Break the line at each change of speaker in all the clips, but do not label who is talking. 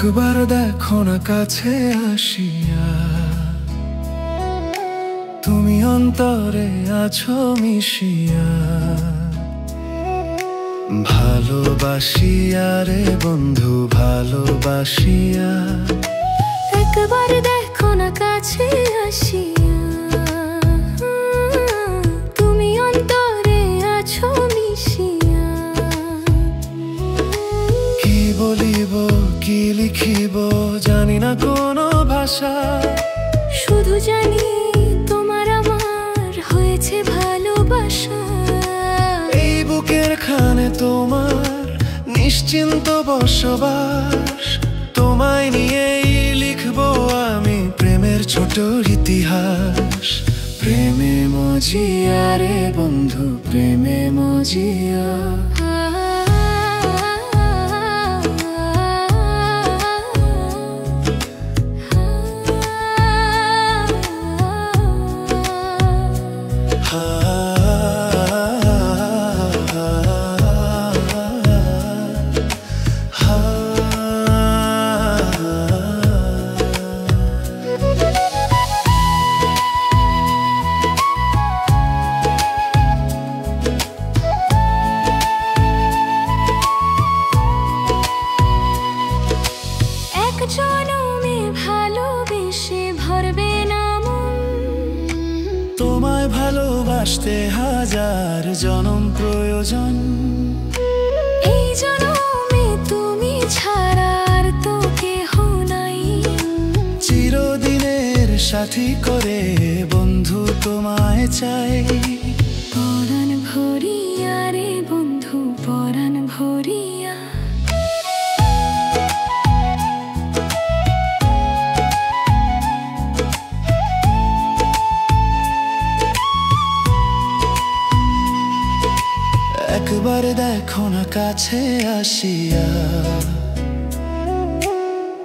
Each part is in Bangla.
একবার দেখো না কাছে আসিয়া, তুমি অন্তরে আছো মিশিয়া। ভালোবাসিয়া রে বন্ধু ভালোবাসিয়া।
একবার দেখো না কাছে আসিয়া, তুমি অন্তরে আছো মিশিয়া।
কি বলিব কি লিখিব জানি না কোনো ভাষা,
শুধু জানি তোমার আমার হয়েছে ভালোবাসা।
এই বুকের খানে তোমার নিশ্চিন্ত বসবাস, তোমায় নিয়েই লিখবো আমি প্রেমের ছোট ইতিহাস। প্রেমে মজিয়া রে বন্ধু প্রেমে মজিয়া।
জনমে ভালোবেসে ভরবে না মন,
তোমায় ভালোবাসতে হাজার জনম প্রয়োজন।
এই জনমে তুমি ছাড়া আর তো কেহ নাই।
চিরদিনের সাথী করে বন্ধু তোমায় চাই।
পরাণ ভরিয়া রে বন্ধু পরাণ ভরিয়া।
একবার দেখো না কাছে আসিয়া,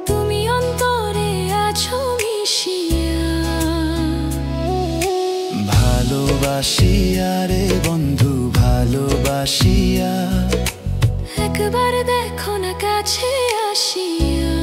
তুমি অন্তরে আছো মিশিয়া।
ভালোবাসিয়া রে বন্ধু ভালোবাসিয়া।
একবার দেখো না কাছে আসিয়া।